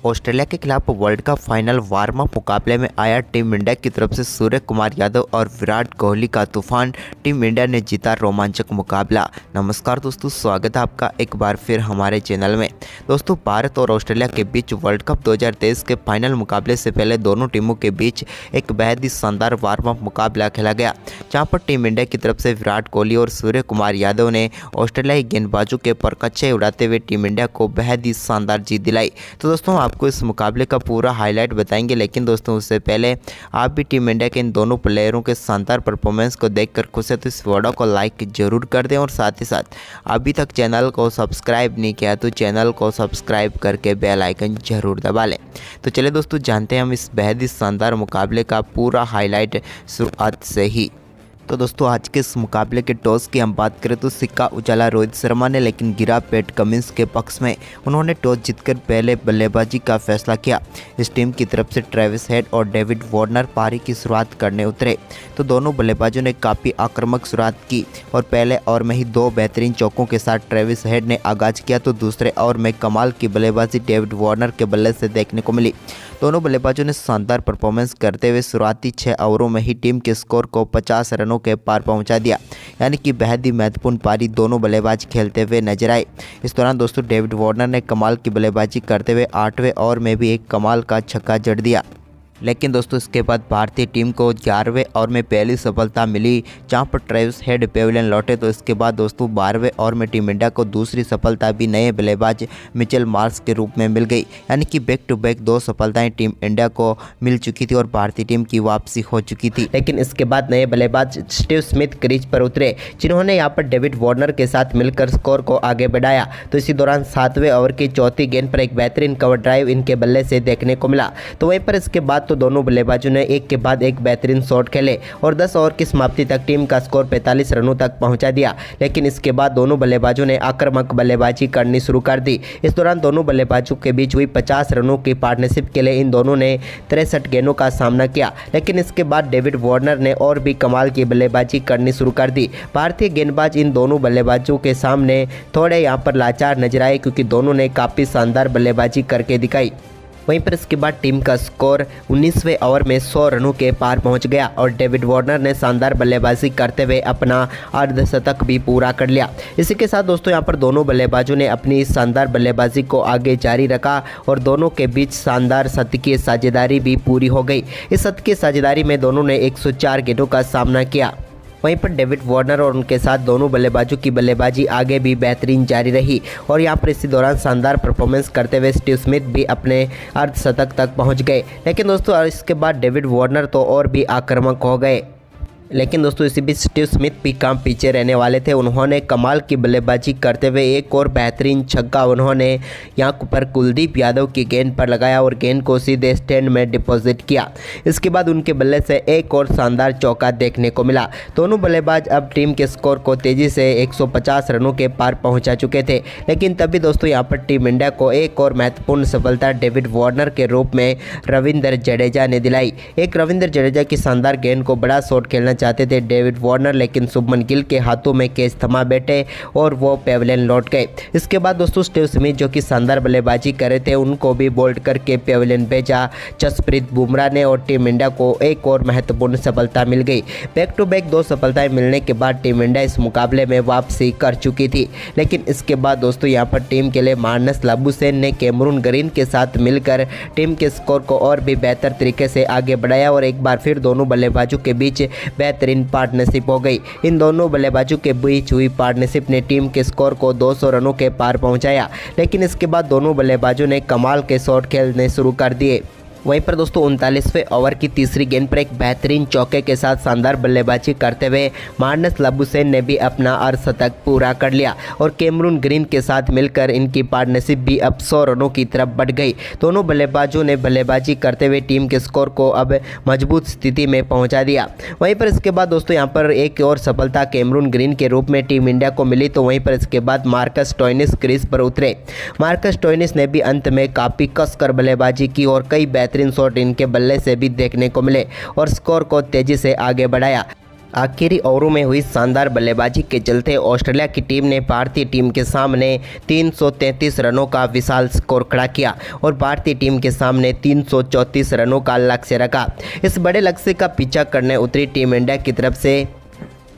Australia के खिलाफ world cup final warm up मुकाबले में आया टीम इंडिया की तरफ से सूर्य कुमार यादव और विराट कोहली का तूफान। टीम इंडिया ने जीता रोमांचक मुकाबला। नमस्कार दोस्तों, स्वागत है आपका एक बार फिर हमारे चैनल में। दोस्तों, भारत और ऑस्ट्रेलिया के बीच वर्ल्ड कप 2023 के फाइनल मुकाबले से पहले दोनों टीमों के बीच एक बेहद ही शानदार वार्म अप मुकाबला खेला गया, जहां पर टीम इंडिया की तरफ से विराट कोहली और सूर्य कुमार यादव ने ऑस्ट्रेलियाई गेंदबाजों के परकच्चे उड़ाते हुए टीम इंडिया को बेहद ही शानदार जीत दिलाई। तो दोस्तों, आपको इस मुकाबले का पूरा हाईलाइट बताएंगे, लेकिन दोस्तों उससे पहले आप भी टीम इंडिया के इन दोनों प्लेयरों के शानदार परफॉर्मेंस को देखकर खुश है तो इस वीडियो को लाइक जरूर कर दें और साथ ही साथ अभी तक चैनल को सब्सक्राइब नहीं किया तो चैनल को सब्सक्राइब करके बेल आइकन जरूर दबा लें। तो चलिए दोस्तों, जानते हैं हम इस बेहद ही शानदार मुकाबले का पूरा हाईलाइट शुरुआत से ही। तो दोस्तों, आज के इस मुकाबले के टॉस की हम बात करें तो सिक्का उछाला रोहित शर्मा ने, लेकिन गिरा पैट कमिंस के पक्ष में। उन्होंने टॉस जीतकर पहले बल्लेबाजी का फैसला किया। इस टीम की तरफ से ट्रेविस हेड और डेविड वार्नर पारी की शुरुआत करने उतरे तो दोनों बल्लेबाजों ने काफ़ी आक्रामक शुरुआत की और पहले ओवर में ही दो बेहतरीन चौकों के साथ ट्रेविस हेड ने आगाज किया तो दूसरे ओवर में कमाल की बल्लेबाजी डेविड वार्नर के बल्ले से देखने को मिली। दोनों बल्लेबाजों ने शानदार परफॉर्मेंस करते हुए शुरुआती 6 ओवरों में ही टीम के स्कोर को 50 रनों के पार पहुंचा दिया, यानी कि बेहद ही महत्वपूर्ण पारी दोनों बल्लेबाज खेलते हुए नजर आए। इस दौरान दोस्तों डेविड वार्नर ने कमाल की बल्लेबाजी करते हुए 8वें ओवर में भी एक कमाल का छक्का जड़ दिया, लेकिन दोस्तों इसके बाद भारतीय टीम को 11वें ओवर में पहली सफलता मिली, जहां पर ट्रेविस हेड पेविलियन लौटे। तो इसके बाद दोस्तों 12वें ओवर में टीम इंडिया को दूसरी सफलता भी नए बल्लेबाज मिचेल मार्श के रूप में मिल गई, यानी कि बैक टू बैक 2 सफलताएं टीम इंडिया को मिल चुकी थी और भारतीय टीम की वापसी हो चुकी थी। लेकिन इसके बाद नए बल्लेबाज स्टीव स्मिथ क्रीज पर उतरे, जिन्होंने यहाँ पर डेविड वार्नर के साथ मिलकर स्कोर को आगे बढ़ाया। तो इसी दौरान 7वें ओवर की चौथी गेंद पर एक बेहतरीन कवर ड्राइव इनके बल्ले से देखने को मिला। तो वहीं पर इसके बाद तो दोनों बल्लेबाजों ने एक के बाद एक बेहतरीन शॉट खेले और 10 ओवर की समाप्ति तक टीम का स्कोर 45 रनों तक पहुंचा दिया। लेकिन इसके बाद दोनों बल्लेबाजों ने आक्रामक बल्लेबाजी करनी शुरू कर दी। इस दौरान दोनों बल्लेबाजों के बीच हुई 50 रनों की पार्टनरशिप के लिए इन दोनों ने 63 गेंदों का सामना किया। लेकिन इसके बाद डेविड वार्नर ने और भी कमाल की बल्लेबाजी करनी शुरू कर दी। भारतीय गेंदबाज इन दोनों बल्लेबाजों के सामने थोड़े यहाँ पर लाचार नजर आए, क्योंकि दोनों ने काफ़ी शानदार बल्लेबाजी करके दिखाई। वहीं पर इसके बाद टीम का स्कोर 19वें ओवर में 100 रनों के पार पहुंच गया और डेविड वार्नर ने शानदार बल्लेबाजी करते हुए अपना अर्धशतक भी पूरा कर लिया। इसी के साथ दोस्तों यहाँ पर दोनों बल्लेबाजों ने अपनी इस शानदार बल्लेबाजी को आगे जारी रखा और दोनों के बीच शानदार शतकीय साझेदारी भी पूरी हो गई। इस शतकीय साझेदारी में दोनों ने 104 गेंदों का सामना किया। वहीं पर डेविड वार्नर और उनके साथ दोनों बल्लेबाजों की बल्लेबाजी आगे भी बेहतरीन जारी रही और यहां पर इसी दौरान शानदार परफॉर्मेंस करते हुए स्टीव स्मिथ भी अपने अर्धशतक तक पहुंच गए। लेकिन दोस्तों इसके बाद डेविड वार्नर तो और भी आक्रामक हो गए, लेकिन दोस्तों इसी बीच स्टीव स्मिथ भी काम पीछे रहने वाले थे। उन्होंने कमाल की बल्लेबाजी करते हुए एक और बेहतरीन छक्का उन्होंने यहाँ पर कुलदीप यादव की गेंद पर लगाया और गेंद को सीधे स्टैंड में डिपॉजिट किया। इसके बाद उनके बल्ले से एक और शानदार चौका देखने को मिला। दोनों बल्लेबाज अब टीम के स्कोर को तेज़ी से 150 रनों के पार पहुँचा चुके थे। लेकिन तभी दोस्तों यहाँ पर टीम इंडिया को एक और महत्वपूर्ण सफलता डेविड वार्नर के रूप में रविंद्र जडेजा ने दिलाई। एक रविंद्र जडेजा की शानदार गेंद को बड़ा शॉट खेलना चाहते थे डेविड वार्नर, लेकिन शुभमन गिल के हाथों में कैच थमा बैठे और वो पेविलियन लौट गए। इसके बाद दोस्तों स्टीव स्मिथ जो कि शानदार बल्लेबाजी कर रहे थे, उनको भी बोल्ड करके पेविलियन भेजा जसप्रीत बुमराह ने और टीम इंडिया को एक और महत्वपूर्ण सफलता मिल गई। बैक टू बैक 2 सफलताएं मिलने के बाद टीम इंडिया इस मुकाबले में वापसी कर चुकी थी। लेकिन इसके बाद दोस्तों यहाँ पर टीम के लिए मार्नस लाबुशेन ने कैमरून ग्रीन के साथ मिलकर टीम के स्कोर को और भी बेहतर तरीके से आगे बढ़ाया और एक बार फिर दोनों बल्लेबाजों के बीच बेहतरीन पार्टनरशिप हो गई। इन दोनों बल्लेबाजों के बीच हुई पार्टनरशिप ने टीम के स्कोर को 200 रनों के पार पहुंचाया। लेकिन इसके बाद दोनों बल्लेबाजों ने कमाल के शॉट खेलने शुरू कर दिए। वहीं पर दोस्तों 39वें ओवर की तीसरी गेंद पर एक बेहतरीन चौके के साथ शानदार बल्लेबाजी करते हुए मार्नस लाबुशेन ने भी अपना अर्धशतक पूरा कर लिया और कैमरून ग्रीन के साथ मिलकर इनकी पार्टनरशिप भी अब 100 रनों की तरफ बढ़ गई। दोनों बल्लेबाजों ने बल्लेबाजी करते हुए टीम के स्कोर को अब मजबूत स्थिति में पहुंचा दिया। वहीं पर इसके बाद दोस्तों यहाँ पर एक और सफलता कैमरून ग्रीन के रूप में टीम इंडिया को मिली। तो वहीं पर इसके बाद मार्कस स्टोइनिस क्रीज पर उतरे। मार्कस स्टोइनिस ने भी अंत में काफ़ी कसकर बल्लेबाजी की और कई बेहतरीन शॉट इनके बल्ले से भी देखने को मिले और स्कोर को तेजी से आगे बढ़ाया। आखिरी ओवरों में हुई शानदार बल्लेबाजी के चलते ऑस्ट्रेलिया की टीम ने भारतीय टीम के सामने 333 रनों का विशाल स्कोर खड़ा किया और भारतीय टीम के सामने 334 रनों का लक्ष्य रखा। इस बड़े लक्ष्य का पीछा करने उतरी टीम इंडिया की तरफ से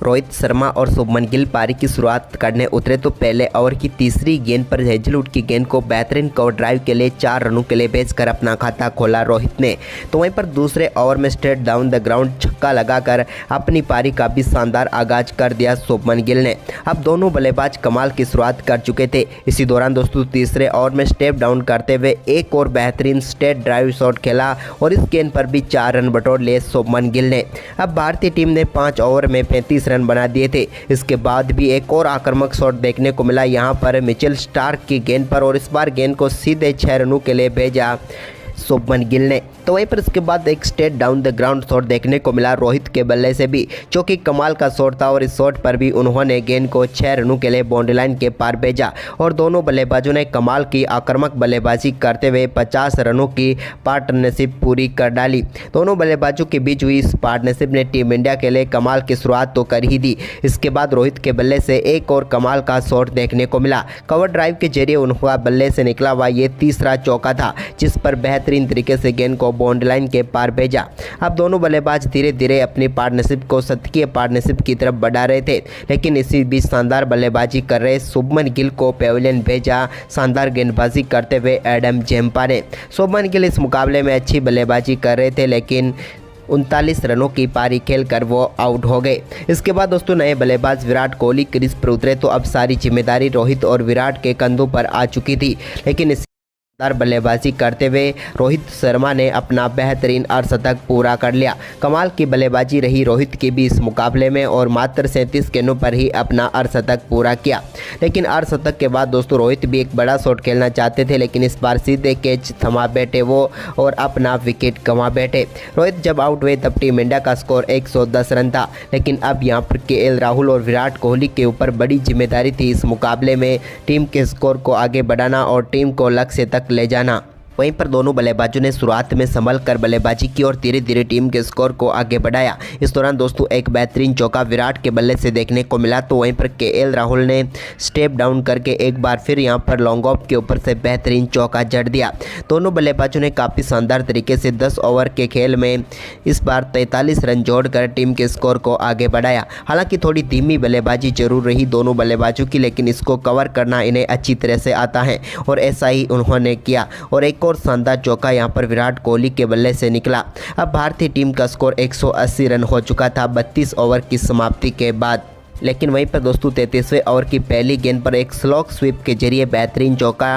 रोहित शर्मा और शुभमन गिल पारी की शुरुआत करने उतरे तो पहले ओवर की तीसरी गेंद पर हेजलवुड की गेंद को बेहतरीन कवर ड्राइव के लिए 4 रनों के लिए भेजकर अपना खाता खोला रोहित ने। तो वहीं पर दूसरे ओवर में स्ट्रेट डाउन द ग्राउंड छक्का लगाकर अपनी पारी का भी शानदार आगाज कर दिया शुभमन गिल ने। अब दोनों बल्लेबाज कमाल की शुरुआत कर चुके थे। इसी दौरान दोस्तों तीसरे ओवर में स्टेप डाउन करते हुए एक और बेहतरीन स्ट्रेट ड्राइव शॉट खेला और इस गेंद पर भी 4 रन बटोर लिए शुभमन गिल ने। अब भारतीय टीम ने 5 ओवर में 35 रन बना दिए थे। इसके बाद भी एक और आक्रामक शॉट देखने को मिला यहां पर मिचेल स्टार्क की गेंद पर और इस बार गेंद को सीधे 6 रनों के लिए भेजा शुभमन गिल ने। तो वहीं पर इसके बाद एक straight down the ground shot देखने को मिला रोहित के बल्ले से भी, जो कि कमाल का शॉट था और इस शॉट पर भी उन्होंने गेंद को 6 रनों के लिए बाउंड्री लाइन के पार भेजा और दोनों बल्लेबाजों ने कमाल की आक्रामक बल्लेबाजी करते हुए 50 रनों की पार्टनरशिप पूरी कर डाली। दोनों बल्लेबाजों के बीच हुई इस पार्टनरशिप ने टीम इंडिया के लिए कमाल की शुरुआत तो कर ही दी। इसके बाद रोहित के बल्ले से एक और कमाल का शॉट देखने को मिला। कवर ड्राइव के जरिए उनका बल्ले से निकला हुआ ये तीसरा चौका था जिस पर बेहतरीन तरीके से गेंद को बाउंड्री लाइन के पार भेजा। अब दोनों बल्लेबाज धीरे धीरे अपनी पार्टनरशिप को शतकीय पार्टनरशिप की तरफ बढ़ा रहे थे, लेकिन इसी बीच शानदार बल्लेबाजी कर रहे शुभमन गिल को पेविलियन भेजा शानदार गेंदबाजी करते हुए एडम जेम्पा ने। शुभमन गिल इस मुकाबले में अच्छी बल्लेबाजी कर रहे थे, लेकिन 39 रनों की पारी खेलकर वो आउट हो गए। इसके बाद दोस्तों नए बल्लेबाज विराट कोहली क्रीज पर उतरे तो अब सारी जिम्मेदारी रोहित और विराट के कंधों पर आ चुकी थी, लेकिन इस बल्लेबाजी करते हुए रोहित शर्मा ने अपना बेहतरीन अर्धशतक पूरा कर लिया। कमाल की बल्लेबाजी रही रोहित की भी इस मुकाबले में और मात्र 37 गेंदों पर ही अपना अर्धशतक पूरा किया। लेकिन अर्धशतक के बाद दोस्तों रोहित भी एक बड़ा शॉट खेलना चाहते थे, लेकिन इस बार सीधे कैच थमा बैठे वो और अपना विकेट गंवा बैठे। रोहित जब आउट हुए तब टीम इंडिया का स्कोर 110 रन था, लेकिन अब यहाँ पर केएल राहुल और विराट कोहली के ऊपर बड़ी जिम्मेदारी थी इस मुकाबले में टीम के स्कोर को आगे बढ़ाना और टीम को लक्ष्य तक ले जाना। वहीं पर दोनों बल्लेबाजों ने शुरुआत में संभल कर बल्लेबाजी की और धीरे धीरे टीम के स्कोर को आगे बढ़ाया। इस दौरान दोस्तों एक बेहतरीन चौका विराट के बल्ले से देखने को मिला तो वहीं पर केएल राहुल ने स्टेप डाउन करके एक बार फिर यहां पर लॉन्ग ऑफ के ऊपर से बेहतरीन चौका जड़ दिया। दोनों बल्लेबाजों ने काफ़ी शानदार तरीके से 10 ओवर के खेल में इस बार 43 रन जोड़कर टीम के स्कोर को आगे बढ़ाया। हालांकि थोड़ी धीमी बल्लेबाजी जरूर रही दोनों बल्लेबाजों की, लेकिन इसको कवर करना इन्हें अच्छी तरह से आता है और ऐसा ही उन्होंने किया और एक और शानदार चौका यहां पर विराट कोहली के बल्ले से निकला। अब भारतीय टीम का स्कोर 180 रन हो चुका था 32 ओवर की समाप्ति के बाद। लेकिन वहीं पर दोस्तों 33वें ओवर की पहली गेंद पर एक स्लॉग स्वीप के जरिए बेहतरीन चौका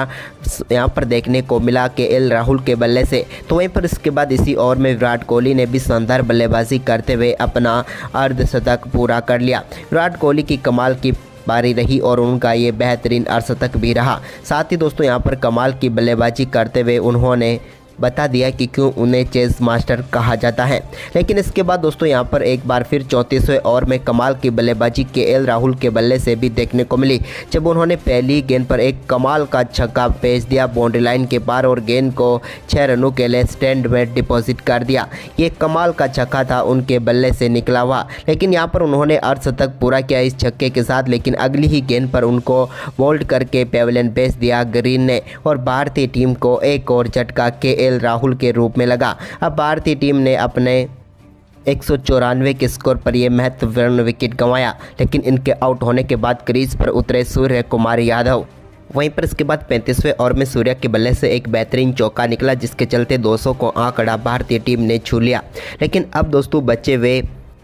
यहां पर देखने को मिला केएल राहुल के बल्ले से। तो वहीं पर इसके बाद इसी ओवर में विराट कोहली ने भी शानदार बल्लेबाजी करते हुए अपना अर्धशतक पूरा कर लिया। विराट कोहली की कमाल की पारी रही और उनका ये बेहतरीन अर्धशतक भी रहा। साथ ही दोस्तों यहाँ पर कमाल की बल्लेबाजी करते हुए उन्होंने बता दिया कि क्यों उन्हें चेस मास्टर कहा जाता है। लेकिन इसके बाद दोस्तों यहाँ पर एक बार फिर 34वें ओवर में कमाल की बल्लेबाजी केएल राहुल के बल्ले से भी देखने को मिली, जब उन्होंने पहली गेंद पर एक कमाल का छक्का भेज दिया बाउंड्री लाइन के पार और गेंद को 6 रनों के लिए स्टैंड में डिपॉजिट कर दिया। ये कमाल का छक्का था उनके बल्ले से निकला हुआ, लेकिन यहाँ पर उन्होंने अर्धशतक पूरा किया इस छक्के के साथ, लेकिन अगली ही गेंद पर उनको बोल्ड करके पेविलियन भेज दिया ग्रीन ने और भारतीय टीम को एक और झटका केएल राहुल के रूप में लगा। अब भारतीय टीम ने अपने 194 के स्कोर पर यह महत्वपूर्ण विकेट गंवाया, लेकिन इनके आउट होने के बाद क्रीज पर उतरे सूर्य कुमार यादव। वहीं पर इसके बाद 35वें ओवर में सूर्या के बल्ले से एक बेहतरीन चौका निकला जिसके चलते 200 को आंकड़ा भारतीय टीम ने छू लिया। लेकिन अब दोस्तों बचे हुए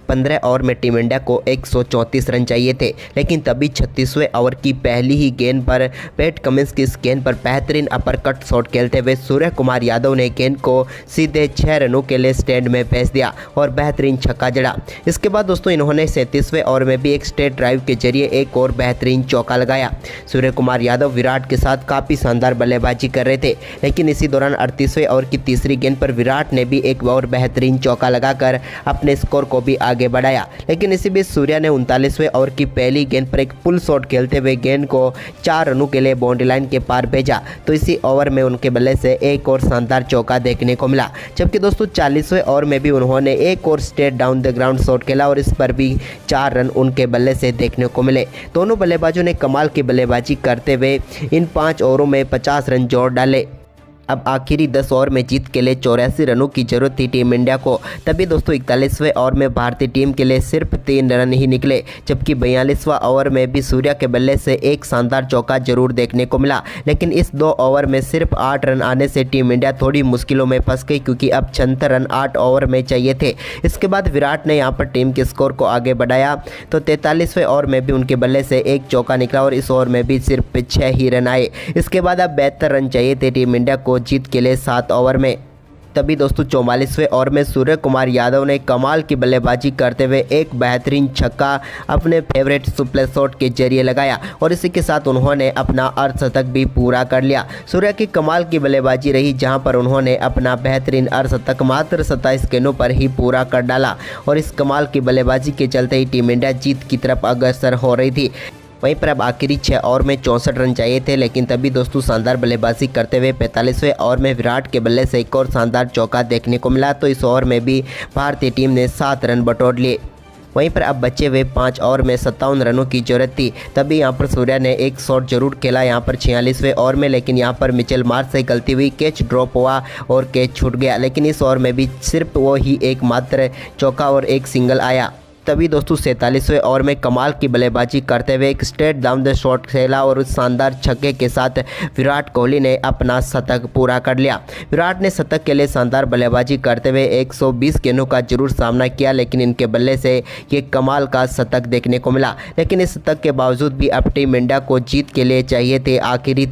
15 ओवर में टीम इंडिया को 134 रन चाहिए थे, लेकिन तभी 36वें ओवर की पहली ही गेंद पर पैट कमिंस की इस गेंद पर बेहतरीन अपर कट शॉट खेलते हुए सूर्य कुमार यादव ने गेंद को सीधे 6 रनों के लिए स्टैंड में भेज दिया और बेहतरीन छक्का जड़ा। इसके बाद दोस्तों इन्होंने 37वें ओवर में भी एक स्ट्रेट ड्राइव के जरिए एक और बेहतरीन चौका लगाया। सूर्य कुमार यादव विराट के साथ काफ़ी शानदार बल्लेबाजी कर रहे थे, लेकिन इसी दौरान 38वें ओवर की तीसरी गेंद पर विराट ने भी एक और बेहतरीन चौका लगाकर अपने स्कोर को भी आगे बढ़ाया। लेकिन इसी बीच सूर्या ने 39वें ओवर की पहली गेंद पर एक पुल शॉट खेलते हुए गेंद को 4 रनों के लिए बाउंड्री लाइन के पार भेजा, तो इसी ओवर में उनके बल्ले से एक और शानदार चौका देखने को मिला। जबकि दोस्तों 40वें ओवर में भी उन्होंने एक और straight down the ground shot खेला और इस पर भी 4 रन उनके बल्ले से देखने को मिले। दोनों बल्लेबाजों ने कमाल की बल्लेबाजी करते हुए इन 5 ओवरों में 50 रन जोड़ डाले। अब आखिरी 10 ओवर में जीत के लिए 84 रनों की जरूरत थी टीम इंडिया को। तभी दोस्तों 41वें ओवर में भारतीय टीम के लिए सिर्फ 3 रन ही निकले, जबकि 42वां ओवर में भी सूर्या के बल्ले से एक शानदार चौका जरूर देखने को मिला। लेकिन इस 2 ओवर में सिर्फ 8 रन आने से टीम इंडिया थोड़ी मुश्किलों में फंस गई, क्योंकि अब 76 रन 8 ओवर में चाहिए थे। इसके बाद विराट ने यहाँ पर टीम के स्कोर को आगे बढ़ाया, तो 43वें ओवर में भी उनके बल्ले से एक चौका निकला और इस ओवर में भी सिर्फ 6 ही रन आए। इसके बाद अब 72 रन चाहिए थे टीम इंडिया को जीत के लिए 7 ओवर में। तभी दोस्तों 44वें ओवर में सूर्य कुमार यादव ने कमाल की बल्लेबाजी करते हुए एक बेहतरीन छक्का अपने फेवरेट सुपर शॉट के जरिए लगाया और इसी के साथ उन्होंने अपना अर्धशतक भी पूरा कर लिया। सूर्या की कमाल की बल्लेबाजी रही, जहां पर उन्होंने अपना बेहतरीन अर्धशतक मात्र 27 गेंदों पर ही पूरा कर डाला और इस कमाल की बल्लेबाजी के चलते ही टीम इंडिया जीत की तरफ अग्रसर हो रही थी। वहीं पर अब आखिरी 6 ओवर में 64 रन चाहिए थे, लेकिन तभी दोस्तों शानदार बल्लेबाजी करते हुए 45वें ओवर में विराट के बल्ले से एक और शानदार चौका देखने को मिला, तो इस ओवर में भी भारतीय टीम ने 7 रन बटोर लिए। वहीं पर अब बचे हुए 5 ओवर में 57 रनों की जरूरत थी। तभी यहां पर सूर्या ने एक शॉट जरूर खेला यहां पर 46वें ओवर में, लेकिन यहां पर मिचेल मार्श से गलती हुई, कैच ड्रॉप हुआ और कैच छूट गया। लेकिन इस ओवर में भी सिर्फ वो ही एकमात्र चौका और एक सिंगल आया। तभी दोस्तों 47वें ओवर में कमाल की बल्लेबाजी करते हुए एक स्ट्रेट डाउन द शॉट खेला और उस शानदार छक्के के साथ विराट कोहली ने अपना शतक पूरा कर लिया। विराट ने शतक के लिए शानदार बल्लेबाजी करते हुए 120 गेंदों का जरूर सामना किया, लेकिन इनके बल्ले से ये कमाल का शतक देखने को मिला। लेकिन इस शतक के बावजूद भी अब टीम इंडिया को जीत के लिए चाहिए थे आखिरी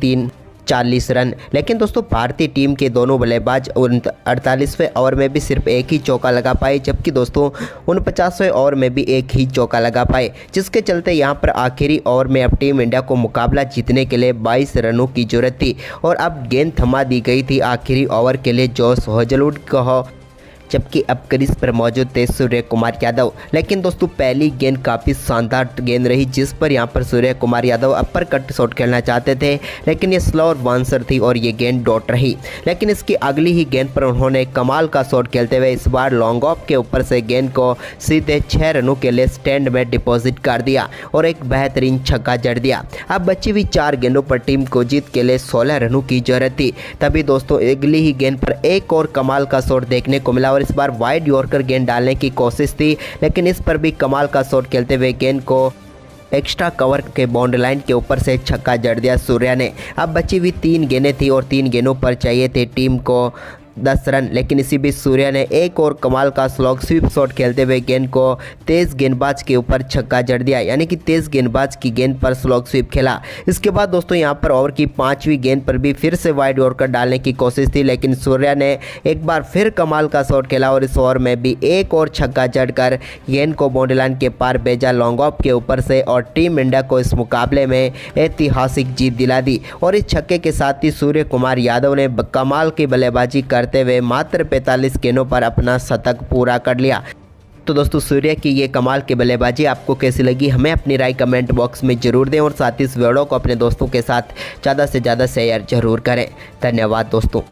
40 रन। लेकिन दोस्तों भारतीय टीम के दोनों बल्लेबाज 48वें ओवर में भी सिर्फ एक ही चौका लगा पाए, जबकि दोस्तों 49वें ओवर में भी एक ही चौका लगा पाए, जिसके चलते यहां पर आखिरी ओवर में अब टीम इंडिया को मुकाबला जीतने के लिए 22 रनों की जरूरत थी और अब गेंद थमा दी गई थी आखिरी ओवर के लिए जॉस हेजलवुड को, जबकि अब क्रीज पर मौजूद थे सूर्य कुमार यादव। लेकिन दोस्तों पहली गेंद काफ़ी शानदार गेंद रही, जिस पर यहां पर Surya Kumar Yadav upper cut shot खेलना चाहते थे, लेकिन ये स्लो और बाउंसर थी और ये गेंद डॉट रही। लेकिन इसकी अगली ही गेंद पर उन्होंने कमाल का शॉट खेलते हुए इस बार लॉन्ग ऑफ के ऊपर से गेंद को सीधे 6 रनों के लिए स्टैंड में डिपॉजिट कर दिया और एक बेहतरीन छक्का जड़ दिया। अब बची हुई 4 गेंदों पर टीम को जीत के लिए 16 रनों की जरूरत थी। तभी दोस्तों अगली ही गेंद पर एक और कमाल का शॉट देखने को मिला और इस बार वाइड यॉर्कर गेंद डालने की कोशिश थी, लेकिन इस पर भी कमाल का शॉट खेलते हुए गेंद को एक्स्ट्रा कवर के बाउंड्री लाइन के ऊपर से छक्का जड़ दिया सूर्या ने। अब बची हुई 3 गेंदें थी और 3 गेंदों पर चाहिए थे टीम को 10 रन, लेकिन इसी बीच सूर्या ने एक और कमाल का स्लॉग स्वीप शॉट खेलते हुए गेंद को तेज गेंदबाज के ऊपर छक्का जड़ दिया, यानी कि तेज गेंदबाज की गेंद पर स्लॉग स्वीप खेला। इसके बाद दोस्तों यहां पर ओवर की 5वीं गेंद पर भी फिर से वाइड यॉर्कर डालने की कोशिश थी, लेकिन सूर्या ने एक बार फिर कमाल का शॉट खेला और इस ओवर में भी एक और छक्का जड़कर गेंद को बाउंड्री लाइन के पार भेजा लॉन्ग ऑफ के ऊपर से और टीम इंडिया को इस मुकाबले में ऐतिहासिक जीत दिला दी। और इस छक्के के साथ ही सूर्य कुमार यादव ने कमाल की बल्लेबाजी करते हुए मात्र 45 गेंदों पर अपना शतक पूरा कर लिया। तो दोस्तों सूर्य की ये कमाल की बल्लेबाजी आपको कैसी लगी, हमें अपनी राय कमेंट बॉक्स में जरूर दें और साथ ही इस वीडियो को अपने दोस्तों के साथ ज़्यादा से ज़्यादा शेयर जरूर करें। धन्यवाद दोस्तों।